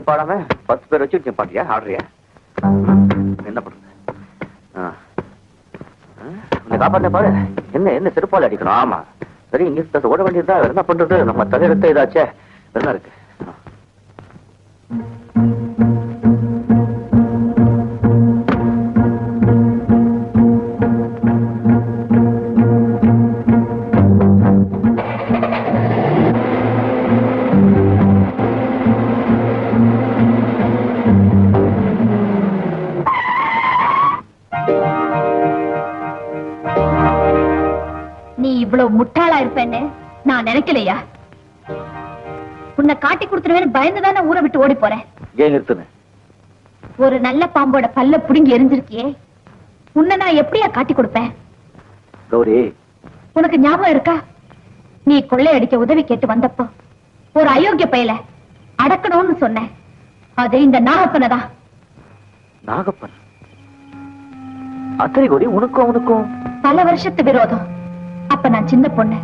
பாடாம 10 பேர் வச்சு பாட்டியா ஆடுறியா? என்ன பண்றது? உன்னை காப்பாத்த பாரு. என்ன செருப்பால் அடிக்கணும்? ஆமா சரி, இங்க ஓட வேண்டியதுதான். என்ன பண்றது? நம்ம தலையெடுத்த இதாச்சே. என்ன இருக்கு? இவ்வளவு முட்டாளா இருப்பேன்னு நான் நினைக்கலையா? உன்னை காட்டி கொடுத்துருவேன்னு பயந்துதானே ஊரை விட்டு ஓடி போறேன். ஏன் நிறுத்துன? ஒரு நல்ல பாம்போட பல்ல புடுங்கி எரிஞ்சிருக்கியே, உன்னை நான் எப்படியா காட்டி கொடுப்பேன்? கௌரி, உனக்கு ஞாபகம் இருக்கா? நீ கொள்ளையடிக்க உதவி கேட்டு வந்தப்போ ஒரு அயோக்கிய பயல அடக்கணும்னு சொன்னேன். அது இந்த நாகப்பனை தான். நாகப்பன்? அத்தனை கௌரி, உனக்கும் அவனுக்கும் பல வருஷத்து விரோதம். அப்ப நான் சின்ன பொண்ணு.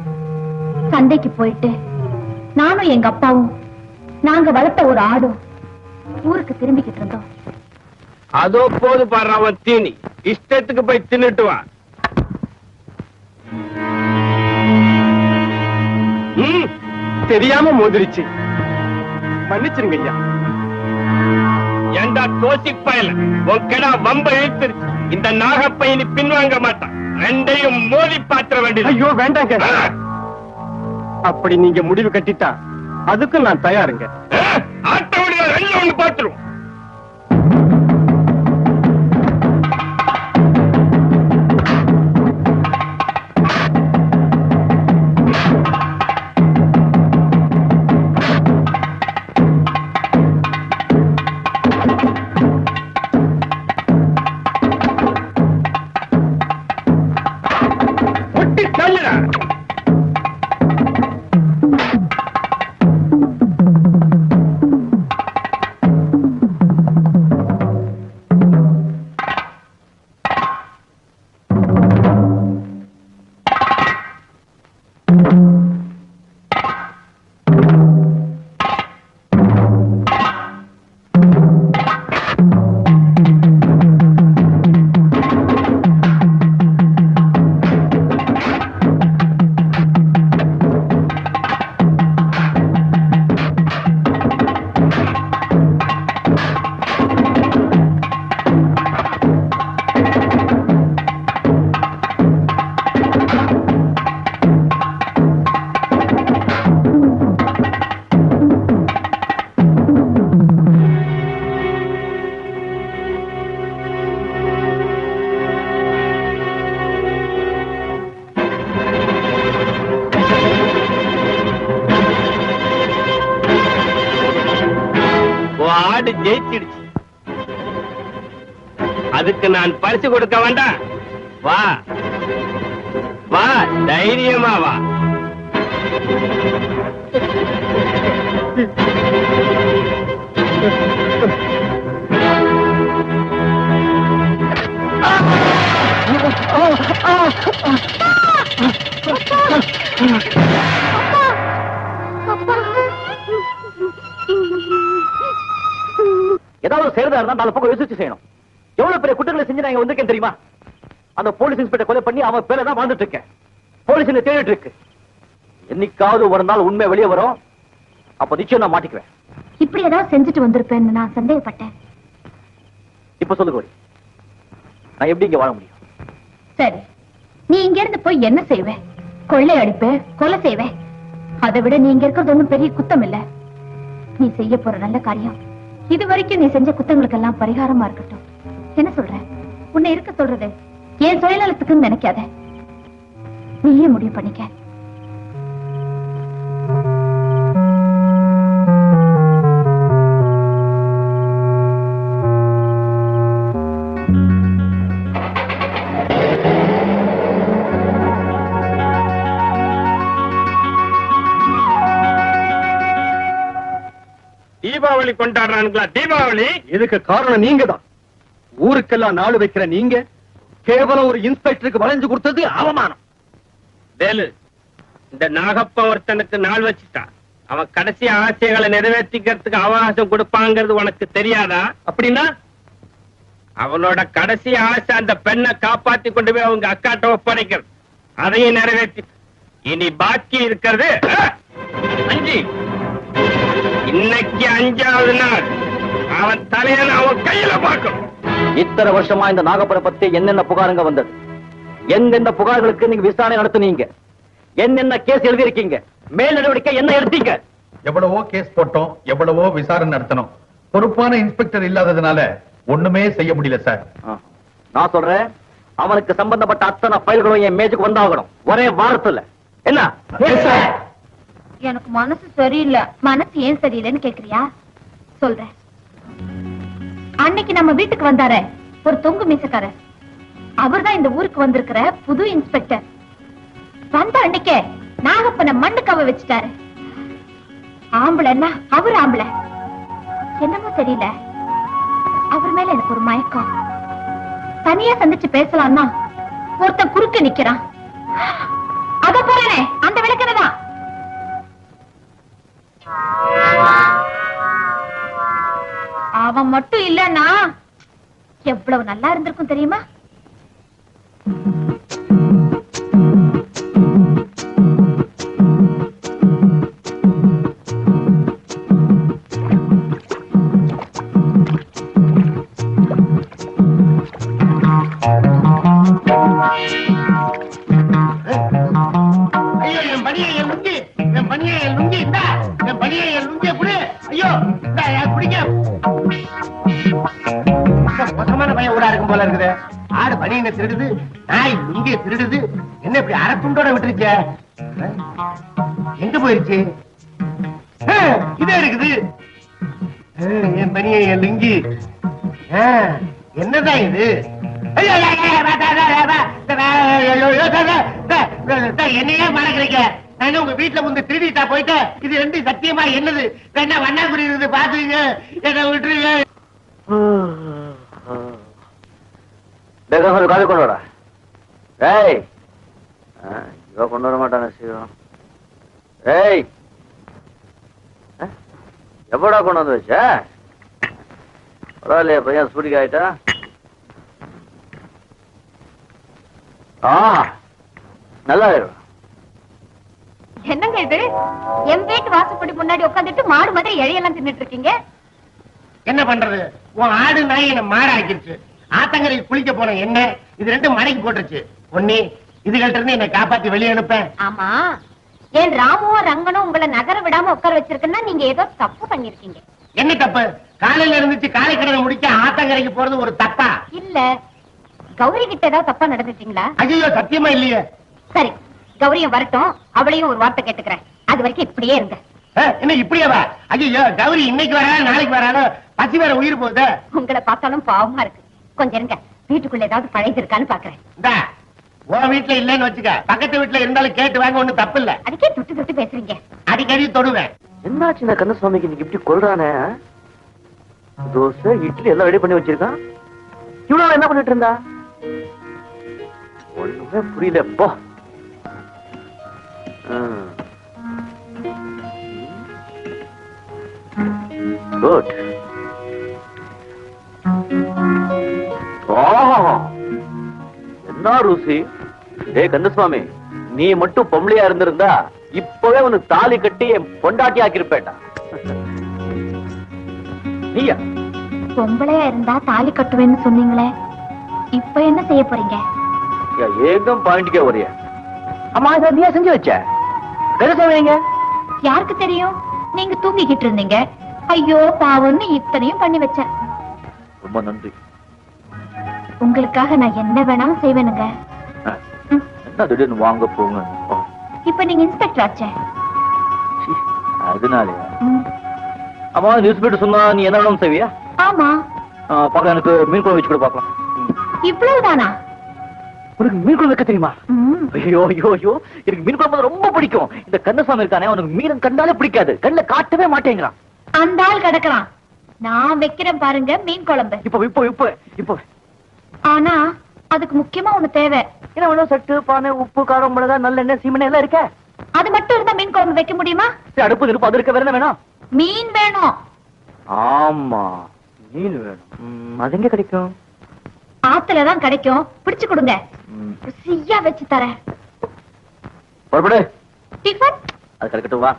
சந்தைக்கு போயிட்டு நானும் எங்க அப்பாவும் நாங்க வளர்த்த ஒரு ஆடும் ஊருக்கு திரும்பிக்கிட்டு இருந்தோம். அதோ போது பாரு அவன் தீனி. இஷ்டத்துக்கு போய் தின்னுட்டு வா. தெரியாம மோதிருச்சு, மன்னிச்சிருங்க ஐயா. ஏண்டா தோசிப்பயல, உன் கிடா வம்ப இழுத்துருச்சு. இந்த நாகப்பையனி பின்வாங்க மாட்டான். ரெண்டையும் மோதி பாத்திர வேண்டியது. ஐயோ வேண்டாங்க. அப்படி நீங்க முடிவு கட்டிட்டா அதுக்கு நான் தயாருங்க. ஆட்டோடைய ரெண்டு ஒண்ணு பாத்துரும். ஜெயிச்சிடுச்சு. அதுக்கு நான் பரிசு கொடுக்க வேண்டாம். வா வா, தைரியமா வா. ஏதாவது செய்யறதா இருந்தா 4 பக்கம் யோசிச்சு செய்யணும். எவ்வளவு பெரிய குற்றங்களை செஞ்சு நான் வந்திருக்கேன் தெரியுமா? அந்த போலீஸ் இன்ஸ்பெக்டர் கொலை பண்ணி அவன் பேரை தான் வாழ்ந்துட்டு இருக்கேன். போலீஸ் என்ன தேடிட்டு இருக்கு. என்னைக்காவது ஒரு நாள் உண்மை வெளியே வரும். அப்ப நிச்சயம் நான் மாட்டிக்குவேன். இப்படி ஏதாவது செஞ்சுட்டு வந்திருப்பேன்னு நான் சந்தேகப்பட்டேன். இப்ப சொல்லு கோரி, நான் எப்படி இங்க வாழ முடியும்? சரி, நீ இங்க இருந்து போய் என்ன செய்வே? கொள்ளை அடிப்ப, கொலை செய்வே. அதை விட நீ இங்க இருக்கிறது ஒண்ணும் பெரிய குத்தம் இல்ல. நீ செய்ய போற நல்ல காரியம் இது வரைக்கும் நீ செஞ்ச குத்தங்களுக்கு எல்லாம் பரிகாரமா இருக்கட்டும். என்ன சொல்ற? உன்னை இருக்க சொல்றது என் சுயநலத்துக்குன்னு நினைக்காத. நீயே முடிவு பண்ணிக்க. தீபாவளி கொண்டாடுறானுங்களா? தீபாவளி இதுக்கு காரணம் நீங்க தான். ஊருக்கெல்லாம் நாடு வைக்கிற நீங்க கேவலம் ஒரு இன்ஸ்பெக்டருக்கு வளைஞ்சு கொடுத்தது அவமானம். வேலு, இந்த நாகப்ப ஒருத்தனுக்கு நாள் வச்சுட்டா அவன் கடைசி ஆசைகளை நிறைவேற்றிக்கிறதுக்கு அவகாசம் கொடுப்பாங்கிறது உனக்கு தெரியாதா? அப்படின்னா அவனோட கடைசி ஆசை அந்த பெண்ணை காப்பாத்தி கொண்டு போய் அவங்க அக்காட்ட ஒப்படைக்கிறது. அதையும் நிறைவேற்றி இனி பாக்கி இருக்கிறது 5. இன்னைக்கு 5வது நாள். அவன் தலையை அவன் கையில பார்க்கணும். இத்தனை வருஷமா இந்த நாகப்பனை பத்தி என்னென்ன புகாருங்க வந்தது? எந்தெந்த புகார்களுக்கு நீங்க விசாரணை நடத்துனீங்க? என்னென்ன கேஸ் எழுதியிருக்கீங்க? மேல் நடவடிக்கை என்ன எடுத்தீங்க? எவ்வளவோ கேஸ் போட்டோம், எவ்வளவோ விசாரணை நடத்தணும். பொறுப்பான இன்ஸ்பெக்டர் இல்லாததுனால ஒண்ணுமே செய்ய முடியல சார். நான் சொல்றேன், அவனுக்கு சம்பந்தப்பட்ட அத்தனை ஃபைல்களும் என் மேஜுக்கு வந்தாகணும், ஒரே வாரத்துல. என்ன? எனக்கு மனசு சரியில்லை. மனசு ஏன் சரியில்லைன்னு கேக்குறியா? சொல்றேன். அன்னைக்கு நம்ம வீட்டுக்கு வந்தாரே ஒரு தொங்கு மீசக்காரர், அவர்தான் இந்த ஊருக்கு வந்திருக்கிற புது இன்ஸ்பெக்டர். வந்த அன்னைக்கே நாகப்பனை மண்ணு கவ வச்சுட்டாரு. ஆம்பளைன்னா அவர் ஆம்பளை. என்னமோ தெரியல, அவர் மேல எனக்கு ஒரு மயக்கம். தனியா சந்திச்சு பேசலாம்னா ஒருத்தன் குறுக்க நிக்கிறான். அத போறேனே அந்த விளக்கணதான். அவன் மட்டும் இல்லன்னா எவ்வளவு நல்லா இருந்திருக்கும் தெரியுமா? போல இருக்குது. ஆடு பனியனை திருடுது, நாய் லுங்கிய திருடுது. என்ன இப்படி அரத்துண்டோட விட்டுருச்ச? எங்க போயிருச்சு? இதே இருக்குது என் பனியன், என் லுங்கி. என்னதான் இது? என்னையே மறக்கிறீங்க? நான் உங்க வீட்டுல வந்து திருடிட்டா போயிட்டு இது 2 சத்தியமா என்னது? வேணா வண்ணாக்குடி இருந்து பாத்துங்க, என்ன விட்டுருங்க. காது கொண்டு வர. ஏய், இவ கொண்டு வர மாட்டான சீக்கிரம். ஏய், எப்படா கொண்டு வந்து வச்ச? பரவாயில்லையா பையன் ஸ்பூட்டிக்கு ஆயிட்டா? நல்லா இருக்கும். என்னங்க இது? என் வீட்டு வாசப்படி முன்னாடி உட்காந்துட்டு மாடு மாதிரி இழையெல்லாம் தின்னுட்டு இருக்கீங்க. என்ன பண்றது? உன் ஆடு நாய் என்ன மாட ஆக்கிருச்சு. ஆத்தங்கரைக்கு குளிக்க போன என்ன இது 2 மடக்கி போட்டுருச்சு. ஒண்ணு இதுகள்ட்ட இருந்து என்ன காப்பாத்தி வெளியே அனுப்பேன். ஆமா, ஏன் ராமுவும் ரங்கனும் உங்களை நகர விடாம உட்கார வச்சிருக்குன்னா நீங்க ஏதோ தப்பு பண்ணிருக்கீங்க. என்ன தப்பு? காலையில இருந்துச்சு காலை கடனை முடிக்க ஆத்தங்கரைக்கு போறது ஒரு தப்பா? இல்ல, கௌரி கிட்ட ஏதாவது தப்பா நடந்துட்டீங்களா? ஐயோ சத்தியமா இல்லையே. சரி, கௌரியும் வரட்டும், அவளையும் ஒரு வார்த்தை கேட்டுக்கிறேன். அது வரைக்கும் இப்படியே இருங்க. என்ன இப்படியாவா? ஐயோ கௌரி இன்னைக்கு வராது நாளைக்கு வராது, பசி வேற உயிர் போகுது. உங்களை பார்த்தாலும் பாவமா இருக்கு. கொஞ்சம் இருங்க, வீட்டுக்குள்ள ஏதாவது பழைய இருக்கான்னு பாக்குறேன். உன் வீட்டுல இல்லன்னு வச்சுக்க, பக்கத்து வீட்டுல இருந்தாலும் கேட்டு வாங்க, ஒண்ணு தப்பு இல்ல. அதுக்கே தொட்டு தொட்டு பேசுறீங்க. அடிக்கடி தொடுவேன். என்னாச்சு இந்த கந்தசுவாமிக்கு இன்னைக்கு இப்படி கொள்றானே? தோசை இட்லி எல்லாம் ரெடி பண்ணி வச்சிருக்கான். இவ்வளவு என்ன பண்ணிட்டு இருந்தா? ஒண்ணுமே புரியல. போ. குட். என்ன ருசி? ஏ கந்தசுவாமி, நீ மட்டும் பொம்பளையா இருந்திருந்தா இப்பவே உனக்கு தாலி கட்டி என் பொண்டாட்டி ஆக்கிருப்பேட்டா. நீயா? பொம்பளையா இருந்தா தாலி கட்டுவேன்னு சொன்னீங்களே, இப்ப என்ன செய்ய போறீங்க? ஏகம் பாயிண்ட்கே வரைய. அம்மா இதை நீயா செஞ்சு வச்ச? கந்தசுவாமிங்க யாருக்கு தெரியும்? நீங்க தூங்கிக்கிட்டு இருந்தீங்க. ஐயோ பாவம்னு இத்தனையும் பண்ணி வச்சேன். ரொம்ப நன்றி. உங்களுக்காக நான் என்ன வேணாலும் செய்வேனுங்க. என்ன திடீர்னு வாங்க போங்க. இப்ப நீங்க இன்ஸ்பெக்டர் ஆச்சே. அதனாலயா? அம்மா நியூஸ் பேப்பர் சொன்னா நீ என்ன வேணும் செய்வியா? ஆமா. பாக்க எனக்கு மீன் குழம்பு வச்சு கூட பாக்கலாம். இவ்வளவுதானா? உனக்கு மீன் குழம்பு வைக்க தெரியுமா? ஐயோ ஐயோ ஐயோ, எனக்கு மீன் குழம்பு ரொம்ப பிடிக்கும். இந்த கந்தசுவாமி இருக்கானே, அவனுக்கு மீன் கண்டாலே பிடிக்காது. கண்ணுல காட்டவே மாட்டேங்கிறான். அந்த ஆள் கிடக்குறான். நான் வைக்கிறேன் பாருங்க மீன் குழம்பு. இப்போ இப்போ இப்போ இப்போ. ஆனா அதுக்கு முக்கியமா ஒண்ணு தேவை. என்ன ஒண்ணும் சட்டு பானை உப்பு காரம் மிளகா நல்லெண்ணெய் சீமெண்ணெய் எல்லாம் இருக்க. அது மட்டும் இருந்தா மீன் குழம்பு வைக்க முடியுமா? சரி, அடுப்பு இருப்பு அது இருக்க வேற என்ன வேணும்? மீன் வேணும். ஆமா, மீன் வேணும். அது எங்க கிடைக்கும்? ஆத்துலதான் கிடைக்கும். பிடிச்சு கொடுங்க, ருசியா வச்சு தரேன். புறப்படு. டிஃபன் அது கிடைக்கட்டும், வா.